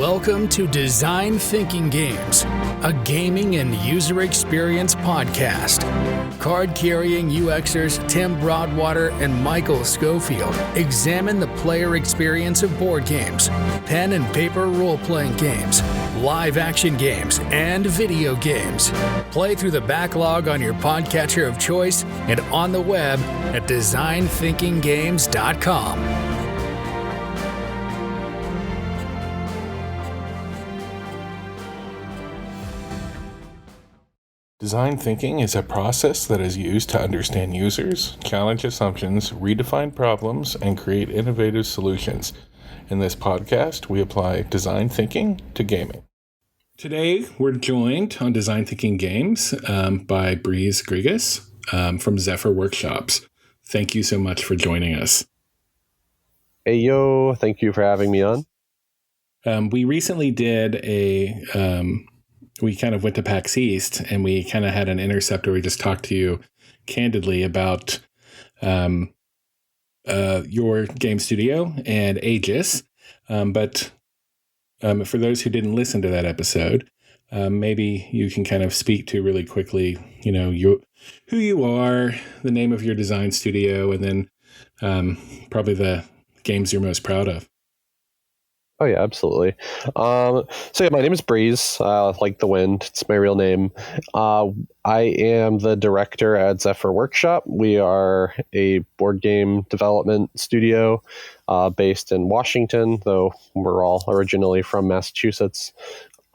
Welcome to Design Thinking Games, a gaming and user experience podcast. Card-carrying UXers Tim Broadwater and Michael Schofield examine the player experience of board games, pen and paper role-playing games, live-action games, and video games. Play through the backlog on your podcatcher of choice and on the web at designthinkinggames.com. Design thinking is a process that is used to understand users, challenge assumptions, redefine problems, and create innovative solutions. In this podcast, we apply design thinking to gaming. Today, we're joined on Design Thinking Games by Grigas from Zephyr Workshops. Thank you so much for joining us. Hey, yo. Thank you for having me on. We recently did we kind of went to PAX East and we kind of had an intercept where we just talked to you candidly about your game studio and Aegis. But for those who didn't listen to that episode, maybe you can kind of speak to really quickly, who you are, the name of your design studio, and then probably the games you're most proud of. Oh, yeah, absolutely. My name is Breeze, like the wind. It's my real name. I am the director at Zephyr Workshop. We are a board game development studio based in Washington, though we're all originally from Massachusetts.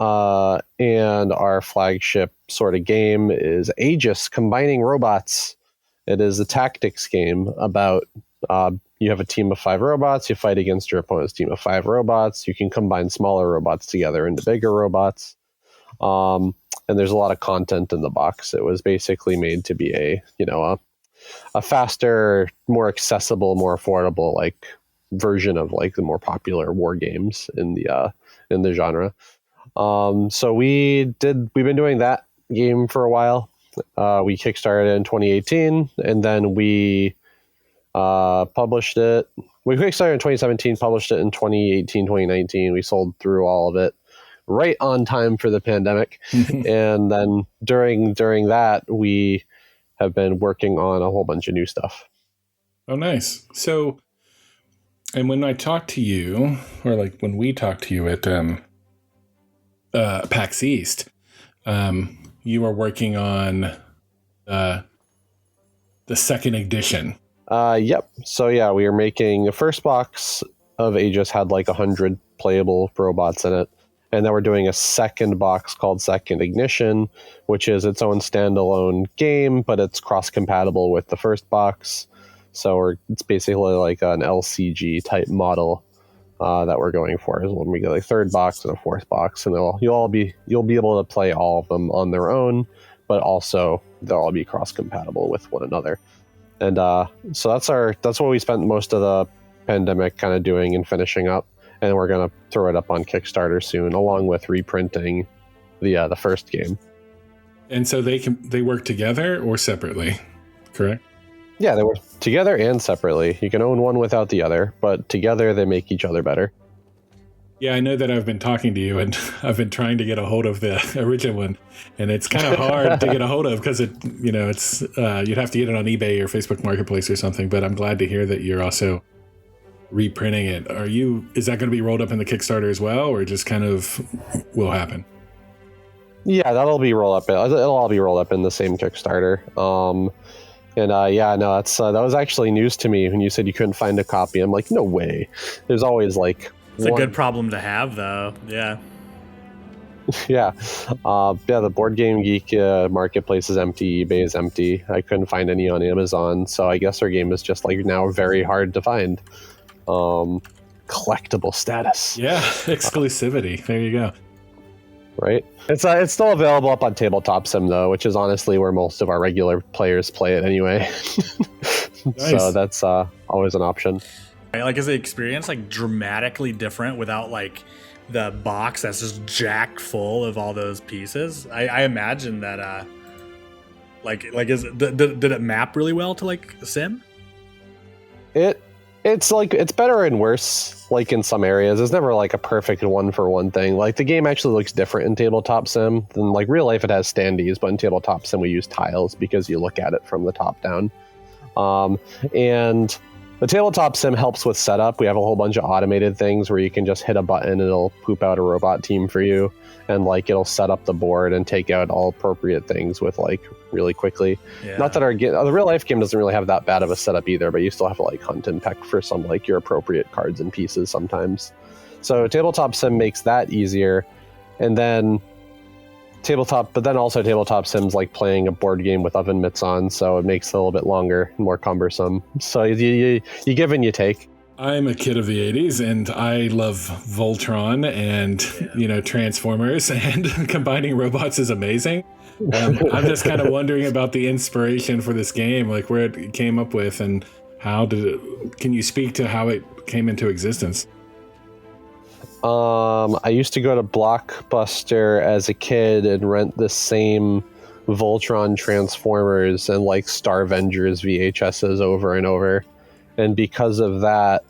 And our flagship sort of game is Aegis, Combining Robots. It is a tactics game about... you have a team of 5 robots. You fight against your opponent's team of 5 robots. You can combine smaller robots together into bigger robots. And there's a lot of content in the box. It was basically made to be a faster, more accessible, more affordable version of the more popular war games in the genre. We've been doing that game for a while. We kickstarted in 2018, and then we published it. We kickstarted in 2017, published it in 2018, 2019. We sold through all of it right on time for the pandemic. And then during that, we have been working on a whole bunch of new stuff. Oh, nice. So, and when I talked to you, or when we talked to you at PAX East, you were working on the second edition. Yep. So yeah, we are making the first box of Aegis had 100 playable robots in it. And then we're doing a second box called Second Ignition, which is its own standalone game, but it's cross-compatible with the first box. So it's basically like an LCG type model that we're going for. Is when we get a third box and a fourth box, and you'll be able to play all of them on their own, but also they'll all be cross-compatible with one another. And so that's what we spent most of the pandemic kind of doing and finishing up. And we're going to throw it up on Kickstarter soon, along with reprinting the first game. And so they work together or separately, correct? Yeah, they work together and separately. You can own one without the other, but together they make each other better. Yeah, I know that I've been talking to you, and I've been trying to get a hold of the original one, and it's kind of hard to get a hold of because it's you'd have to get it on eBay or Facebook Marketplace or something. But I'm glad to hear that you're also reprinting it. Is that going to be rolled up in the Kickstarter as well, or just kind of will happen? Yeah, that'll be rolled up. It'll all be rolled up in the same Kickstarter. That was actually news to me when you said you couldn't find a copy. I'm like, no way. There's always It's a good problem to have, though. Yeah. Yeah. The Board Game Geek marketplace is empty. eBay is empty. I couldn't find any on Amazon. So I guess our game is just now very hard to find. Collectible status. Yeah. Exclusivity. There you go. Right. It's still available up on Tabletop Sim, though, which is honestly where most of our regular players play it anyway. Nice. So that's always an option. Is the experience dramatictically different without the box that's just jacked full of all those pieces? I imagine that did it map really well to Sim? It It's like, it's better and worse, like in some areas. It's never like a perfect one-for-one thing. Like the game actually looks different in Tabletop Sim than like real life. It has standees, but in Tabletop Sim we use tiles because you look at it from the top down. And the Tabletop Sim helps with setup. We have a whole bunch of automated things where you can just hit a button and it'll poop out a robot team for you, and like it'll set up the board and take out all appropriate things with like really quickly. Yeah. Not that the real life game doesn't really have that bad of a setup either, but you still have to like hunt and peck for some like your appropriate cards and pieces sometimes. So Tabletop Sim makes that easier, and then Tabletop Sim's like playing a board game with oven mitts on, so it makes it a little bit longer and more cumbersome. So you give and you take. I'm a kid of the 80s, and I love Voltron and, Transformers, and combining robots is amazing. I'm just kind of wondering about the inspiration for this game, like where it came up with, and can you speak to how it came into existence? I used to go to Blockbuster as a kid and rent the same Voltron Transformers and like Starvengers VHSs over and over. And because of that,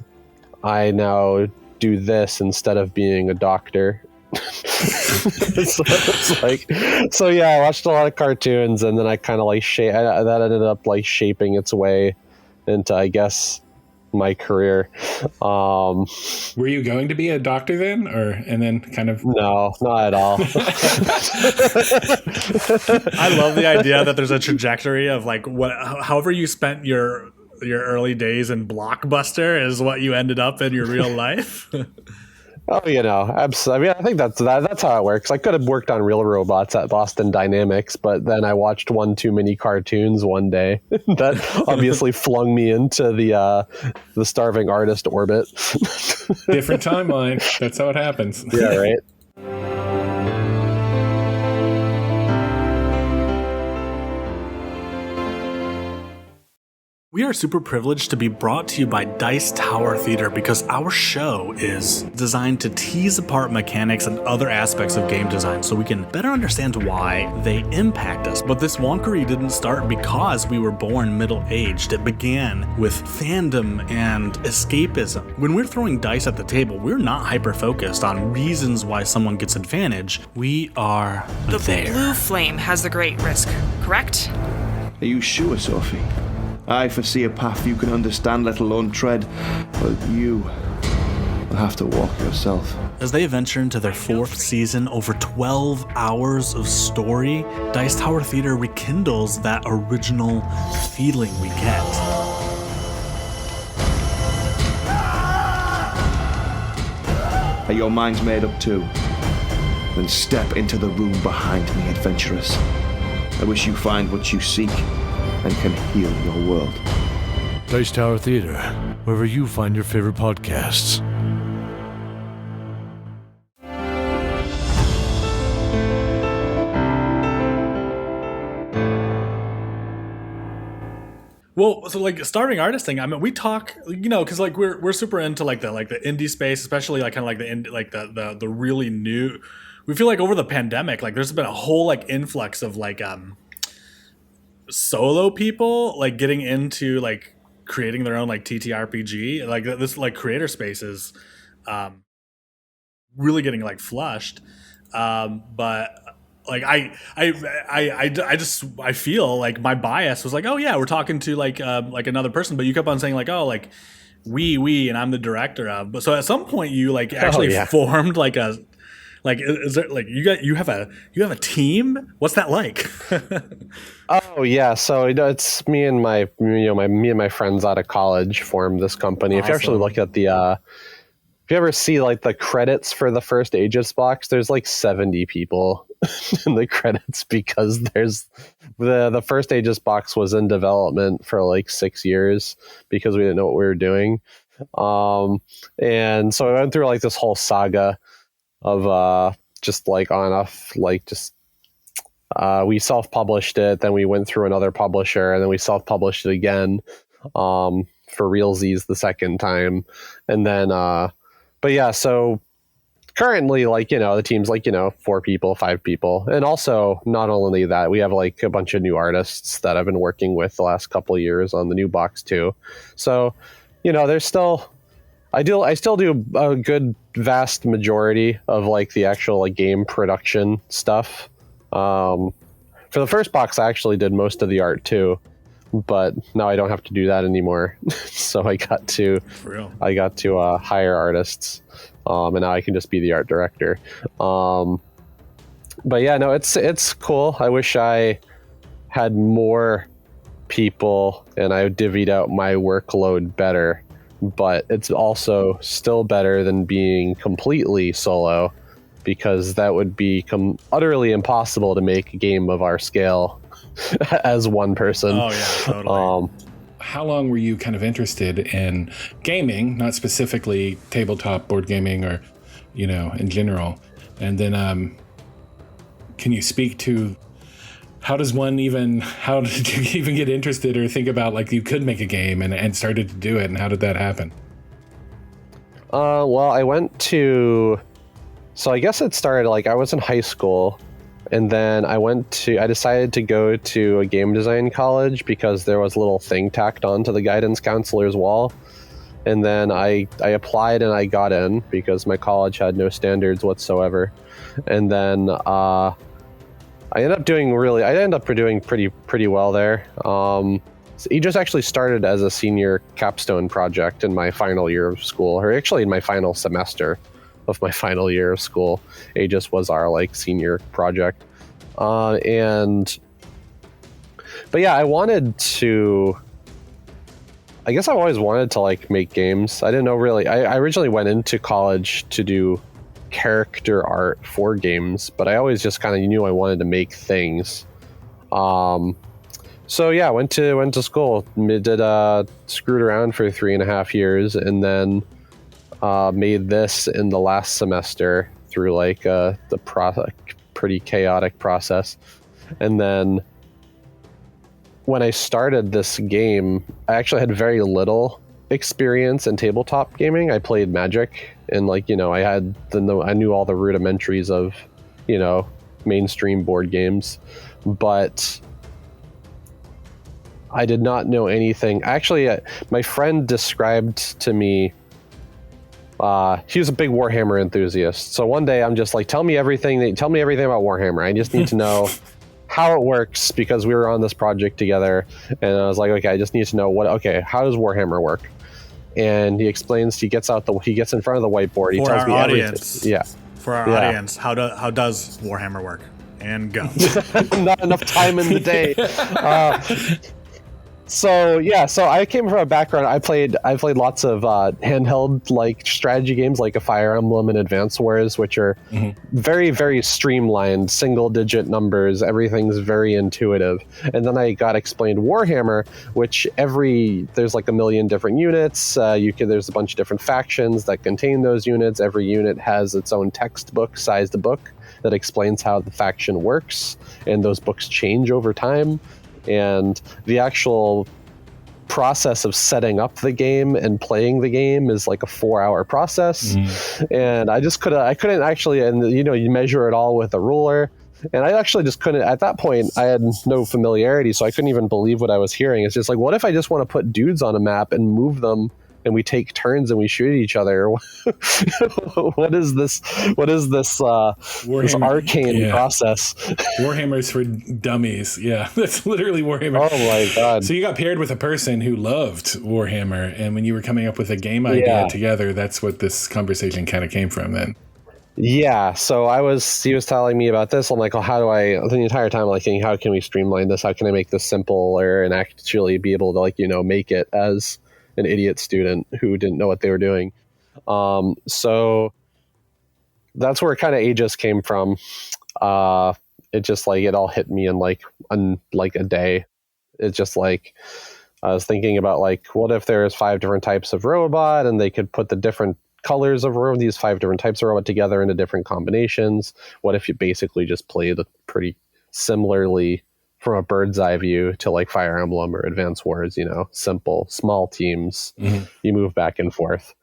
I now do this instead of being a doctor. So yeah, I watched a lot of cartoons, and then I kind of like that ended up like shaping its way into, I guess, my career. Were you going to be a doctor then, and then kind of? No, not at all. I love the idea that there's a trajectory of like however you spent your early days in Blockbuster is what you ended up in your real life. Oh, absolutely. I mean, I think that's how it works. I could have worked on real robots at Boston Dynamics, but then I watched one too many cartoons one day that obviously flung me into the starving artist orbit. Different timeline. That's how it happens. Yeah, right. We are super privileged to be brought to you by Dice Tower Theater because our show is designed to tease apart mechanics and other aspects of game design so we can better understand why they impact us. But this wonkery didn't start because we were born middle-aged. It began with fandom and escapism. When we're throwing dice at the table, we're not hyper-focused on reasons why someone gets advantage. We are The there. blue flame has the great risk, correct? Are you sure, Sophie? I foresee a path you can understand, let alone tread, but you will have to walk yourself. As they venture into their fourth season, over 12 hours of story, Dice Tower Theater rekindles that original feeling we get. Are your minds made up too? Then step into the room behind me, adventurous. I wish you find what you seek and can heal your world. Dice Tower Theater, wherever you find your favorite podcasts. Well, so like starving artist thing. I mean, we talk, because like we're super into like the indie space, especially like kind of like the really new. We feel like over the pandemic, like there's been a whole like influx of like solo people like getting into like creating their own like TTRPG. Like this like creator spaces, really getting like flushed. But like I feel like my bias was like, oh yeah, we're talking to like another person, but you kept on saying like, oh, like we and I'm the director of. But so at some point you like actually formed like a is there like you have a team? What's that like? Oh yeah, so it's me and my friends out of college formed this company. Awesome. If you actually look at if you ever see like the credits for the first Aegis box, there's like 70 people in the credits because there's the first Aegis box was in development for like 6 years because we didn't know what we were doing. And so I went through like this whole saga of just like on off, like just we self-published it, then we went through another publisher, and then we self-published it again for realsies the second time, and then but yeah, so currently like the team's like 4 people, 5 people, and also not only that, we have like a bunch of new artists that I've been working with the last couple of years on the new box too. So there's still, I still do a good vast majority of like the actual like game production stuff. For the first box, I actually did most of the art too, but now I don't have to do that anymore. So I got to hire artists, and now I can just be the art director. But yeah, no, it's cool. I wish I had more people and I divvied out my workload better, but it's also still better than being completely solo, because that would become utterly impossible to make a game of our scale as one person. Oh yeah, totally. How long were you kind of interested in gaming, not specifically tabletop board gaming or, in general? And then can you speak to how did you even get interested or think about like you could make a game and started to do it, and how did that happen? Well, so I guess it started like I was in high school, and then I decided to go to a game design college because there was a little thing tacked onto the guidance counselor's wall. And then I applied and I got in because my college had no standards whatsoever. And then I ended up doing pretty well there. So Aegis actually started as a senior capstone project in my final year of school, or actually in my final semester of my final year of school. Aegis was our like senior project. But yeah, I guess I've always wanted to like make games. I didn't know really. I originally went into college to do character art for games, but I always just kind of knew I wanted to make things. So yeah, went to school, screwed around for 3.5 years, and then made this in the last semester through like the pretty chaotic process. And then when I started this game, I actually had very little experience in tabletop gaming. I played Magic, and like I knew all the rudimentaries of mainstream board games, but I did not know anything. Actually, my friend described to me. He was a big Warhammer enthusiast. So one day I'm just like, tell me everything about Warhammer. I just need to know how it works, because we were on this project together, and I was like, okay, I just need to know how does Warhammer work? And he explains. He gets in front of the whiteboard. He tells me everything. Yeah. For our audience, how does Warhammer work? And go. Not enough time in the day. So I came from a background. I played lots of handheld like strategy games, like a Fire Emblem and Advance Wars, which are very, very streamlined, single digit numbers. Everything's very intuitive. And then I got explained Warhammer, which there's like 1 million different units. There's a bunch of different factions that contain those units. Every unit has its own textbook-sized book that explains how the faction works, and those books change over time. And the actual process of setting up the game and playing the game is like a 4-hour process. And I couldn't actually, and you measure it all with a ruler. And I actually just couldn't, at that point, I had no familiarity, so I couldn't even believe what I was hearing. It's just like, what if I just want to put dudes on a map and move them, and we take turns and we shoot at each other? What is this this arcane process? Warhammer's for dummies. Yeah, that's literally Warhammer. Oh my god. So you got paired with a person who loved Warhammer, and when you were coming up with a game idea together, that's what this conversation kind of came from then. Yeah, so he was telling me about this. I'm like, the entire time I'm like thinking, how can we streamline this? How can I make this simpler and actually be able to make it as an idiot student who didn't know what they were doing. So that's where kind of Aegis came from. It just like, it all hit me in like a day. It's just like, I was thinking about like, what if there's 5 different types of robot, and they could put the different colors of these 5 different types of robot together into different combinations? What if you basically just played pretty similarly from a bird's eye view to like Fire Emblem or Advance Wars, simple, small teams, you move back and forth.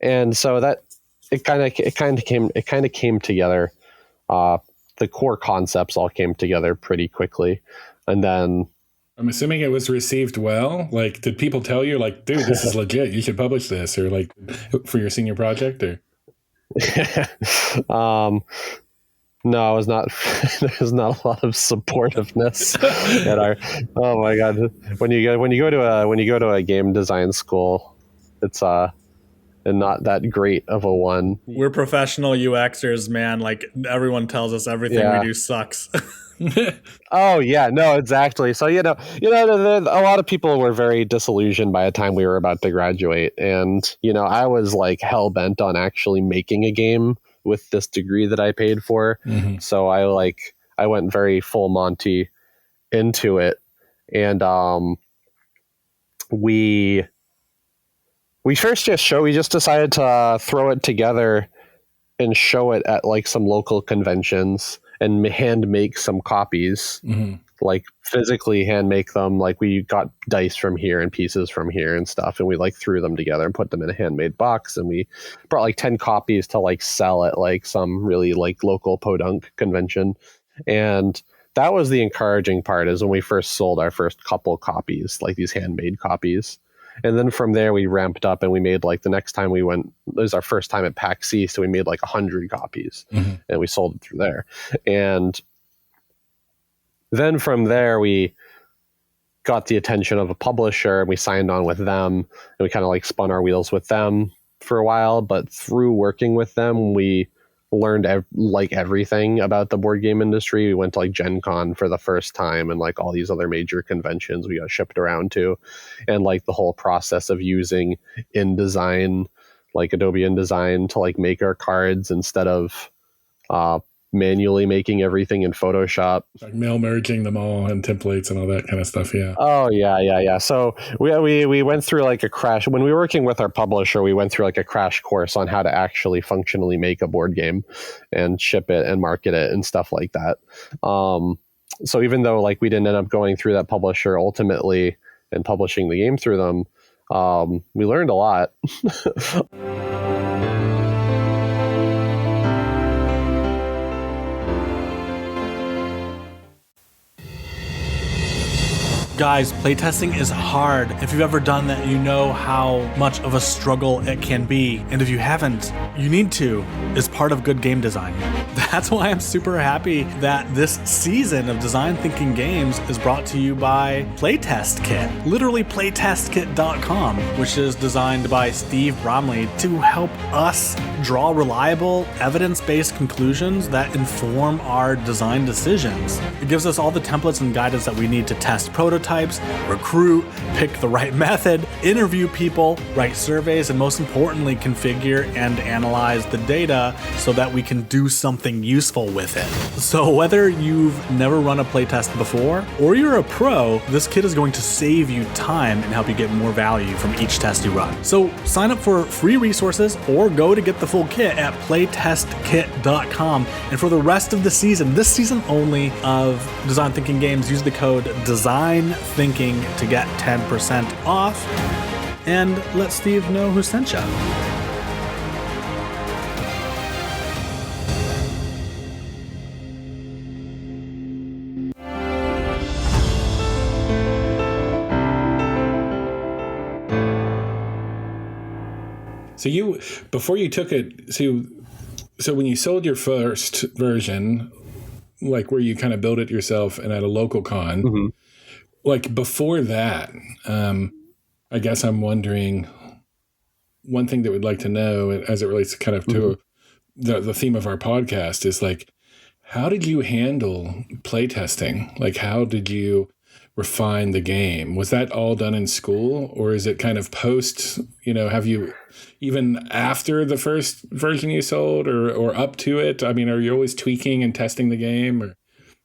And so that it kind of came together. The core concepts all came together pretty quickly. And then I'm assuming it was received well. Like, did people tell you, like, dude, this is legit, you should publish this, or like for your senior project, or? No, it was not. There's not a lot of supportiveness at our. Oh my god! When you go to a game design school, it's and not that great of a one. We're professional UXers, man. Like everyone tells us everything we do sucks. Oh yeah, no, exactly. So a lot of people were very disillusioned by the time we were about to graduate, and I was like hell bent on actually making a game with this degree that I paid for. Mm-hmm. So I went very full Monty into it, and we just decided to throw it together and show it at like some local conventions and hand make some copies, like physically hand make them. Like we got dice from here and pieces from here and stuff, and we like threw them together and put them in a handmade box, and we brought like 10 copies to like sell at like some really like local podunk convention. And that was the encouraging part, is when we first sold our first couple copies, like these handmade copies. And then from there we ramped up, and we made like the next time we went, it was our first time at PAX East, so we made like 100 copies and we sold it through there. And then from there we got the attention of a publisher, and we signed on with them, and we kind of like spun our wheels with them for a while. But through working with them, we learned everything about the board game industry. We went to like Gen Con for the first time, and like all these other major conventions we got shipped around to, and like the whole process of using InDesign, like Adobe InDesign, to like make our cards instead of manually making everything in Photoshop, like mail merging them all and templates and all that kind of stuff. Oh yeah. So we went through like a crash when we were working with our publisher. We went through like a crash course on how to actually functionally make a board game and ship it and market it and stuff like that. So even though like we didn't end up going through that publisher ultimately and publishing the game through them, we learned a lot. Guys, playtesting is hard. If you've ever done that, you know how much of a struggle it can be. And if you haven't, you need to. It's part of good game design. That's why I'm super happy that this season of Design Thinking Games is brought to you by Playtest Kit. Literally playtestkit.com, which is designed by Steve Bromley to help us draw reliable, evidence-based conclusions that inform our design decisions. It gives us all the templates and guidance that we need to test prototypes, recruit, pick the right method, interview people, write surveys, and most importantly, configure and analyze the data so that we can do something useful with it. So whether you've never run a playtest before or you're a pro, this kit is going to save you time and help you get more value from each test you run. So sign up for free resources or go to get the full kit at playtestkit.com. And for the rest of the season, this season only of Design Thinking Games, use the code DESIGNTHINKING to get 10% off. And let Steve know who sent you. So before you took it, so when you sold your first version, like where you kind of built it yourself and at a local con, like before that, I guess I'm wondering, one thing that we'd like to know as it relates to kind of to the theme of our podcast is like, how did you handle playtesting? Like, how did you refine the game? Was that all done in school, or is it kind of post, have you, even after the first version you sold or up to it? I mean, are you always tweaking and testing the game, or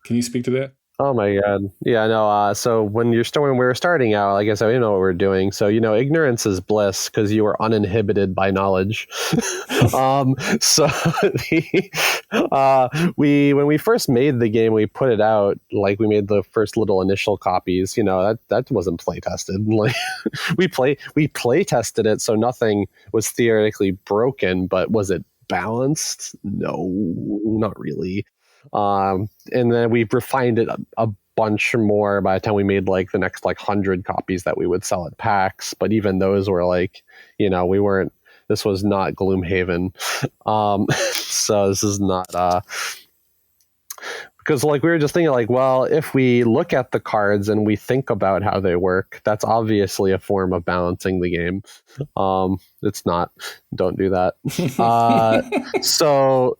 can you speak to that? Oh my God. Yeah, no. So when we were starting out, like I said, we didn't know what we were doing. So, ignorance is bliss because you were uninhibited by knowledge. So when we first made the game, we put it out, like we made the first little initial copies, that wasn't play tested. Like we play tested it. So nothing was theoretically broken, but was it balanced? No, not really. And then we refined it a bunch more by the time we made like the next like 100 copies that we would sell at PAX. But even those were like, this was not Gloomhaven. So this is not, because like we were just thinking like, well, if we look at the cards and we think about how they work, that's obviously a form of balancing the game. It's not. Don't do that. So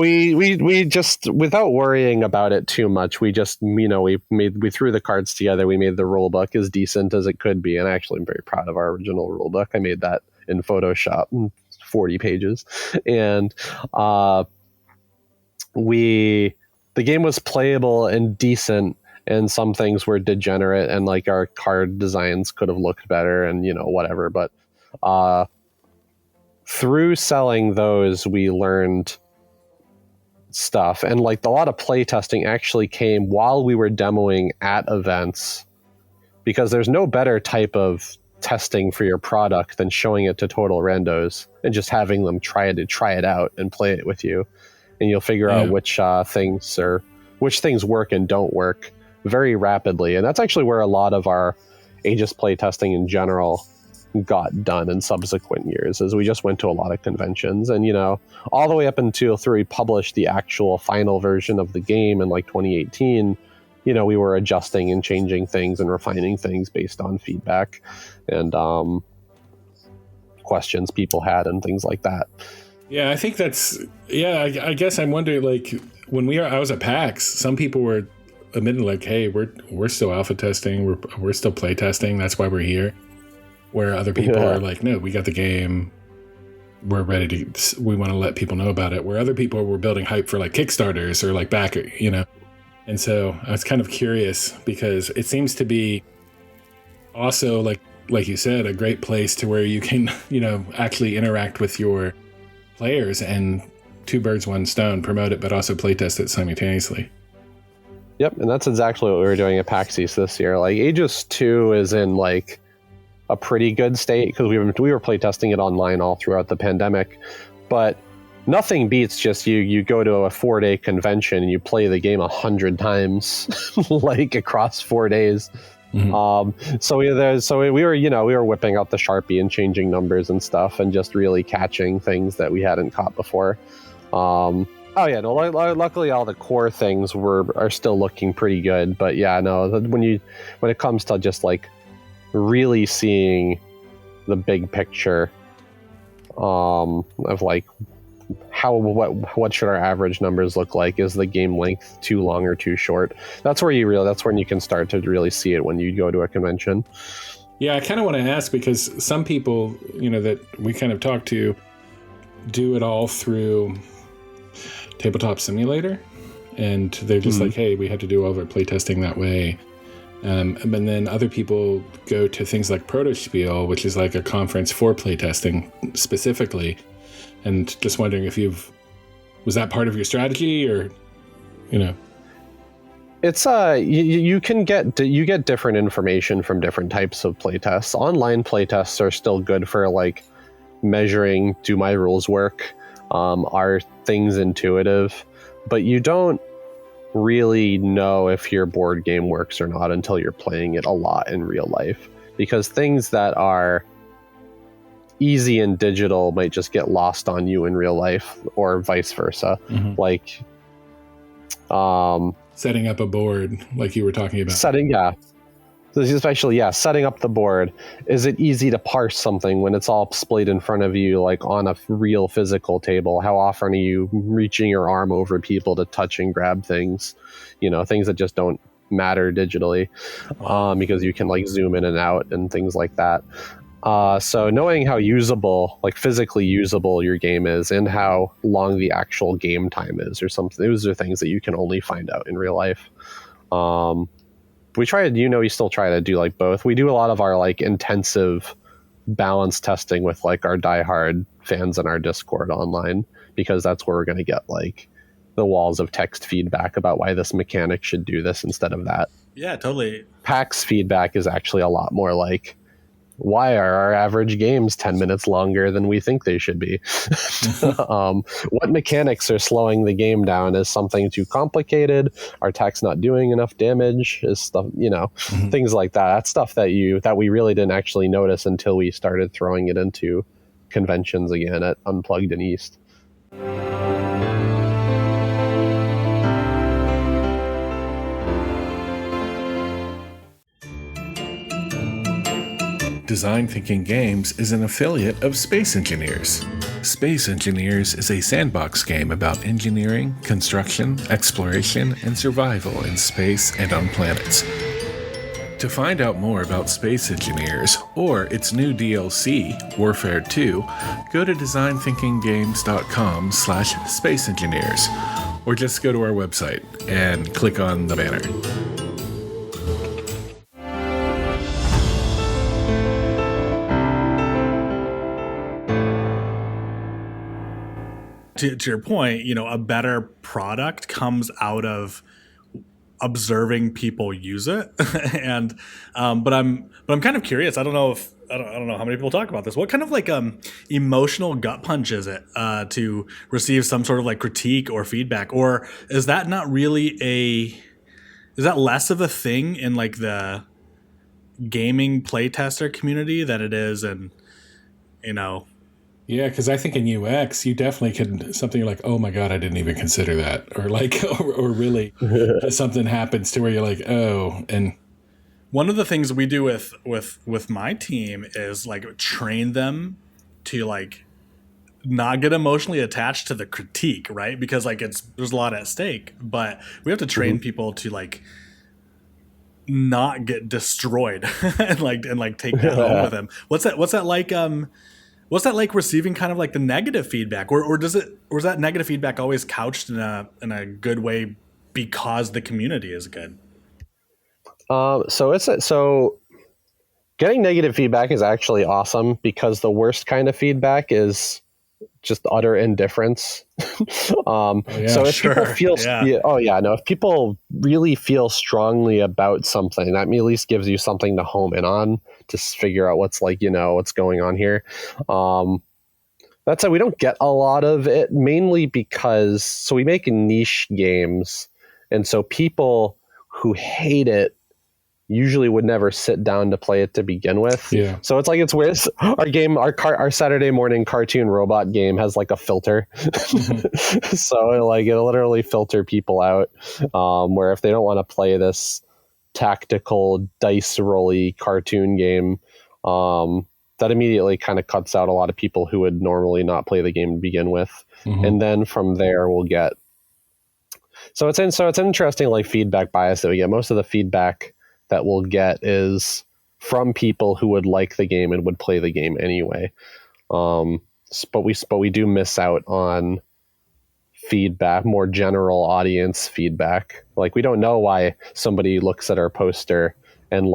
we just, without worrying about it too much, we just, we threw the cards together. We made the rule book as decent as it could be, and actually I'm very proud of our original rule book. I made that in Photoshop, 40 pages, and the game was playable and decent, and some things were degenerate, and like our card designs could have looked better, and whatever. But through selling those, we learned stuff, and like a lot of play testing actually came while we were demoing at events, because there's no better type of testing for your product than showing it to total randos and just having them try it out and play it with you, and you'll figure out which things work and don't work very rapidly. And that's actually where a lot of our Aegis play testing in general got done in subsequent years, as we just went to a lot of conventions, and all the way up until we published the actual final version of the game in like 2018. We were adjusting and changing things and refining things based on feedback and questions people had and things like that. Yeah, I think that's, I guess I'm wondering, like, when I was at PAX, some people were admitting like, hey, we're still alpha testing, we're still play testing, that's why we're here. Where other people are like, no, we got the game, we're ready we want to let people know about it. Where other people were building hype for like Kickstarters or like backer, And so I was kind of curious, because it seems to be also like you said, a great place to where you can, actually interact with your players and two birds, one stone, promote it, but also play test it simultaneously. Yep. And that's exactly what we were doing at PAX East this year. Like Aegis 2 is in like a pretty good state, because we were playtesting it online all throughout the pandemic, but nothing beats just you go to a 4-day convention and you play the game 100 times like across 4 days. Mm-hmm. So we were whipping out the Sharpie and changing numbers and stuff, and just really catching things that we hadn't caught before. Luckily all the core things are still looking pretty good, but when it comes to just like really seeing the big picture of like what should our average numbers look like, is the game length too long or too short, that's when you can start to really see it when you go to a convention. I kind of want to ask, because some people that we kind of talk to do it all through Tabletop Simulator, and they're just like, hey, we had to do all of our playtesting that way. And then other people go to things like Protospiel, which is like a conference for playtesting specifically. And just wondering if was that part of your strategy, or, It's you get different information from different types of playtests. Online playtests are still good for like measuring, do my rules work? Are things intuitive? But you don't really know if your board game works or not until you're playing it a lot in real life, because things that are easy and digital might just get lost on you in real life, or vice versa. Mm-hmm. Like setting up a board, like you were talking about. Setting up the board. Is it easy to parse something when it's all splayed in front of you, like on a real physical table? How often are you reaching your arm over people to touch and grab things? Things that just don't matter digitally, because you can like zoom in and out and things like that. So knowing how usable, like physically usable your game is, and how long the actual game time is or something, those are things that you can only find out in real life. We still try to do like both. We do a lot of our like intensive balance testing with like our diehard fans in our Discord online, because that's where we're going to get like the walls of text feedback about why this mechanic should do this instead of that. Yeah, totally. PAX feedback is actually a lot more like, why are our average games 10 minutes longer than we think they should be? What mechanics are slowing the game down? Is something too complicated? Are attacks not doing enough damage? Is stuff, things like that. That's stuff that we really didn't actually notice until we started throwing it into conventions again at Unplugged and East. Design Thinking Games is an affiliate of Space Engineers. Space Engineers is a sandbox game about engineering, construction, exploration, and survival in space and on planets. To find out more about Space Engineers or its new DLC, Warfare 2, go to designthinkinggames.com/Space Engineers, or just go to our website and click on the banner. To your point, a better product comes out of observing people use it, and but I'm kind of curious. I don't know how many people talk about this. What kind of emotional gut punch is it to receive some sort of critique or feedback, or is that not really is that less of a thing in the gaming playtester community than it is in Yeah, because I think in UX, you definitely can something like, oh my God, I didn't even consider that. Or or really something happens to where you're like, oh. And one of the things we do with my team is train them to not get emotionally attached to the critique, right? Because there's a lot at stake, but we have to train people to not get destroyed and take that home with them. What's that like? What's that like receiving kind of the negative feedback, or is that negative feedback always couched in a good way because the community is good? So getting negative feedback is actually awesome, because the worst kind of feedback is just utter indifference. So if if people really feel strongly about something, that at least gives you something to home in on to figure out what's what's going on here. That's why we don't get a lot of it, mainly because we make niche games, and so people who hate it usually would never sit down to play it to begin with. Yeah. So it's weird. Our Saturday morning cartoon robot game has a filter. So it'll literally filter people out, where if they don't want to play this tactical dice rolly cartoon game, that immediately kind of cuts out a lot of people who would normally not play the game to begin with. And then from there we'll get, so it's an interesting feedback bias that we get. Most of the feedback that we'll get is from people who would like the game and would play the game anyway. But we do miss out on feedback, more general audience feedback. We don't know why somebody looks at our poster and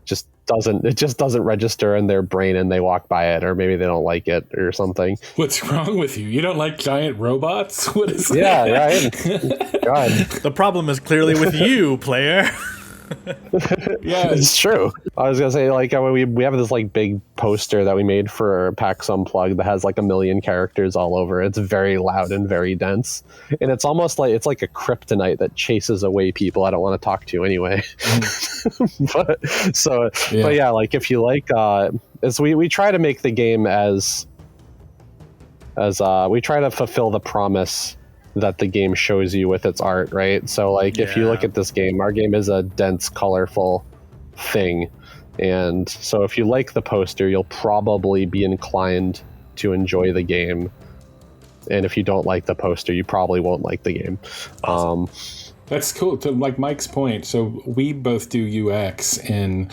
just doesn't register in their brain and they walk by it, or maybe they don't like it or something. What's wrong with you? You don't like giant robots? What is that? Yeah, right. God. The problem is clearly with you, player. Yeah, it's true. I was gonna say we have this big poster that we made for PAX Unplugged that has 1 million characters all over. It's very loud and very dense, and it's almost it's like a kryptonite that chases away people I don't want to talk to anyway. But if you we try to make the game as we try to fulfill the promise that the game shows you with its art, right? So if you look at this game, our game is a dense, colorful thing, and so if you like the poster, you'll probably be inclined to enjoy the game, and if you don't like the poster, you probably won't like the game. Awesome. That's cool. To Mike's point, so we both do UX in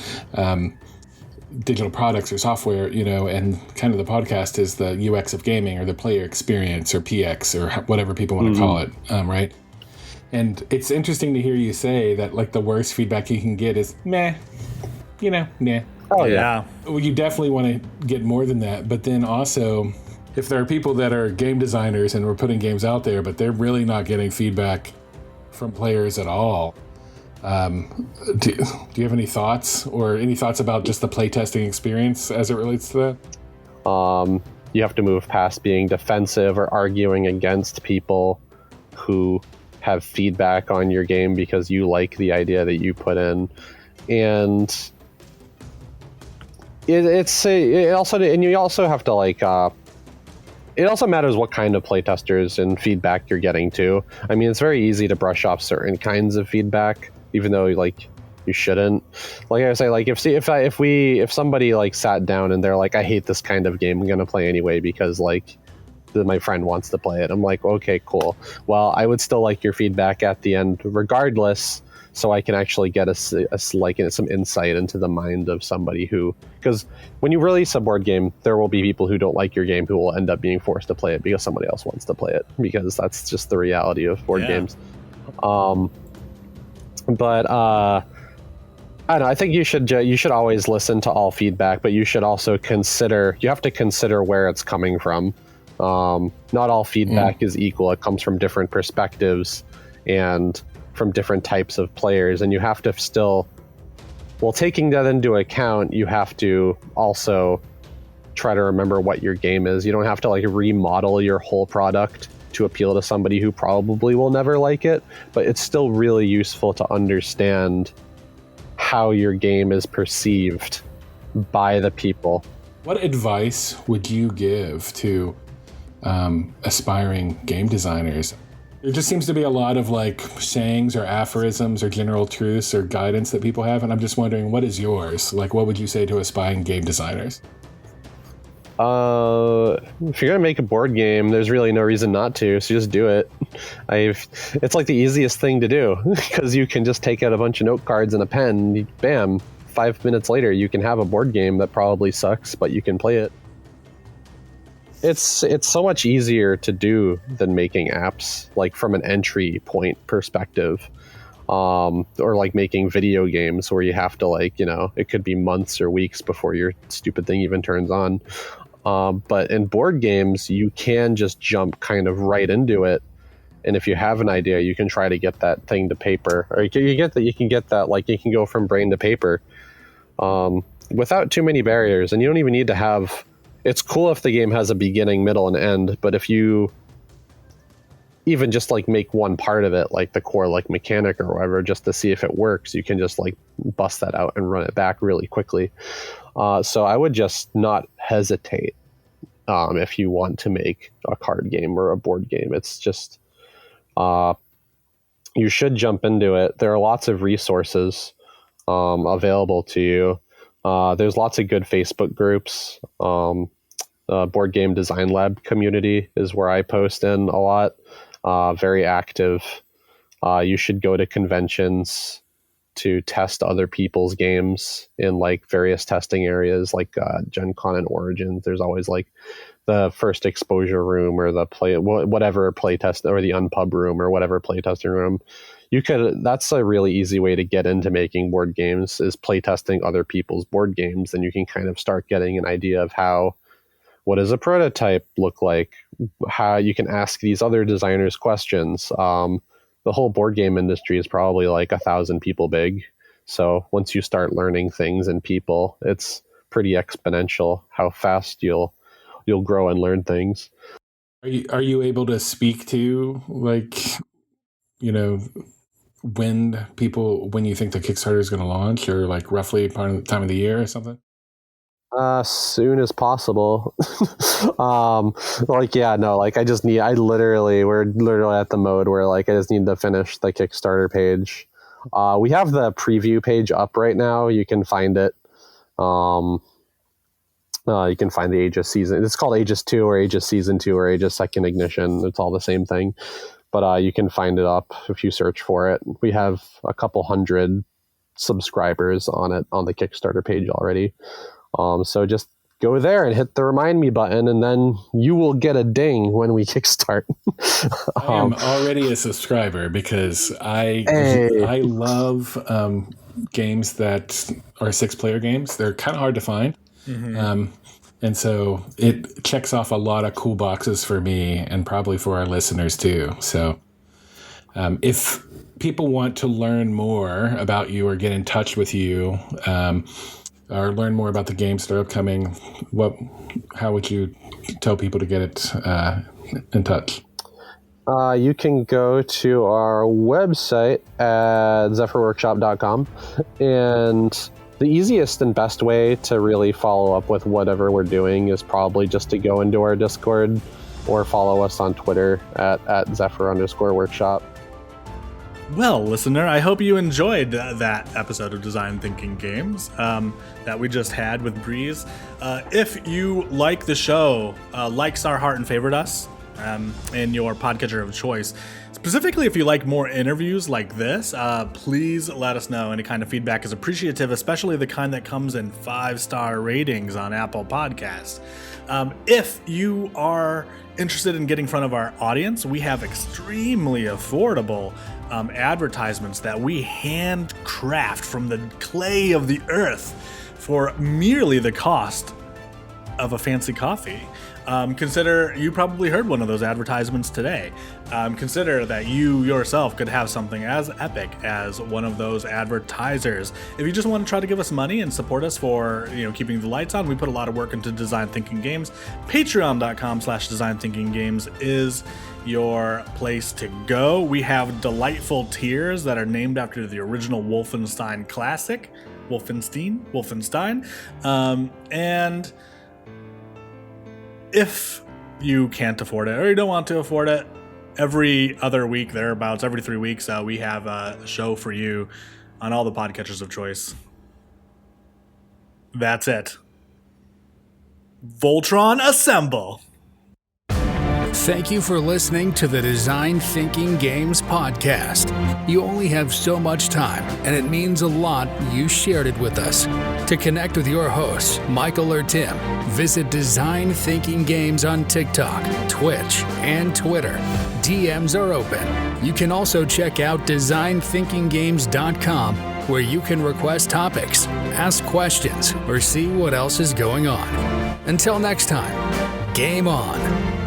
digital products or software, and kind of the podcast is the UX of gaming, or the player experience, or PX, or whatever people want to call it, right? And it's interesting to hear you say that the worst feedback you can get is meh, meh. Oh yeah. Well, you definitely want to get more than that, but then also, if there are people that are game designers and we're putting games out there, but they're really not getting feedback from players at all, Do you have any thoughts about just the playtesting experience as it relates to that? You have to move past being defensive or arguing against people who have feedback on your game because you like the idea that you put in, and you also have to like. It also matters what kind of playtesters and feedback you're getting too. I mean, it's very easy to brush off certain kinds of feedback, even though like you shouldn't. Like I say, like if somebody like sat down and they're like, I hate this kind of game, I'm gonna play anyway because like my friend wants to play it. I'm like, okay, cool. Well, I would still like your feedback at the end, regardless, so I can actually get some insight into the mind of somebody who, because when you release a board game, there will be people who don't like your game who will end up being forced to play it because somebody else wants to play it, because that's just the reality of board games. But I don't know. I think you should always listen to all feedback, but you should also consider where it's coming from. Not all feedback is equal. It comes from different perspectives and from different types of players, and you have to still, while taking that into account, you have to also try to remember what your game is. You don't have to like remodel your whole product to appeal to somebody who probably will never like it, but it's still really useful to understand how your game is perceived by the people. What advice would you give to aspiring game designers? There just seems to be a lot of like sayings or aphorisms or general truths or guidance that people have, and I'm just wondering, what is yours? Like, what would you say to aspiring game designers? If you're gonna make a board game, there's really no reason not to, so just do it. It's like the easiest thing to do because you can just take out a bunch of note cards and a pen, and bam, 5 minutes later you can have a board game that probably sucks, but you can play it. It's so much easier to do than making apps, like from an entry point perspective, or like making video games where you have to like, it could be months or weeks before your stupid thing even turns on. But in board games, you can just jump kind of right into it. And if you have an idea, you can try to get that thing to paper, or you can go from brain to paper, without too many barriers. And you don't even need to have, it's cool if the game has a beginning, middle, and end, but if you even just like make one part of it, like the core like mechanic or whatever, just to see if it works, you can just like bust that out and run it back really quickly. So I would just not hesitate if you want to make a card game or a board game. It's just you should jump into it. There are lots of resources available to you. There's lots of good Facebook groups. Board Game Design Lab community is where I post in a lot. Very active. You should go to conventions to test other people's games in like various testing areas, like Gen Con and Origins. There's always like the first exposure room or the whatever play test, or the unpub room or whatever play testing room. That's a really easy way to get into making board games, is playtesting other people's board games. And you can kind of start getting an idea of what does a prototype look like? How you can ask these other designers questions. The whole board game industry is probably like 1,000 people big. So once you start learning things and people, it's pretty exponential how fast you'll grow and learn things. Are you able to speak to like, when you think the Kickstarter is going to launch, or like roughly part of the time of the year or something? Soon as possible. We're literally at the mode where like I just need to finish the Kickstarter page. We have the preview page up right now. You can find it. You can find the Aegis season. It's called Aegis 2 or Aegis Season 2 or Aegis Second Ignition. It's all the same thing. But you can find it up if you search for it. We have a couple hundred subscribers on it on the Kickstarter page already. So just go there and hit the remind me button, and then you will get a ding when we kickstart. I am already a subscriber because I love games that are 6-player games. They're kind of hard to find. Mm-hmm. And so it checks off a lot of cool boxes for me, and probably for our listeners too. So If people want to learn more about you or get in touch with you, or learn more about the games that are upcoming, how would you tell people to get in touch? You can go to our website at zephyrworkshop.com, and the easiest and best way to really follow up with whatever we're doing is probably just to go into our Discord or follow us on Twitter at Zephyr_workshop. Well, listener, I hope you enjoyed that episode of Design Thinking Games that we just had with Breeze. If you like the show, like Star Heart and favorite us in your podcatcher of choice, specifically if you like more interviews like this, please let us know. Any kind of feedback is appreciative, especially the kind that comes in 5-star ratings on Apple Podcasts. If you are interested in getting in front of our audience, we have extremely affordable advertisements that we handcraft from the clay of the earth for merely the cost of a fancy coffee. Consider, you probably heard one of those advertisements today. Consider that you yourself could have something as epic as one of those advertisers. If you just want to try to give us money and support us for, keeping the lights on, we put a lot of work into Design Thinking Games. Patreon.com/Design Thinking Games is your place to go. We have delightful tiers that are named after the original Wolfenstein classic, Wolfenstein, and if you can't afford it or you don't want to afford it, every other week, thereabouts, every 3 weeks, we have a show for you on all the podcatchers of choice. That's it. Voltron assemble! Thank you for listening to the Design Thinking Games podcast. You only have so much time, and it means a lot you shared it with us. To connect with your hosts, Michael or Tim, visit Design Thinking Games on TikTok, Twitch, and Twitter. DMs are open. You can also check out designthinkinggames.com, where you can request topics, ask questions, or see what else is going on. Until next time, game on.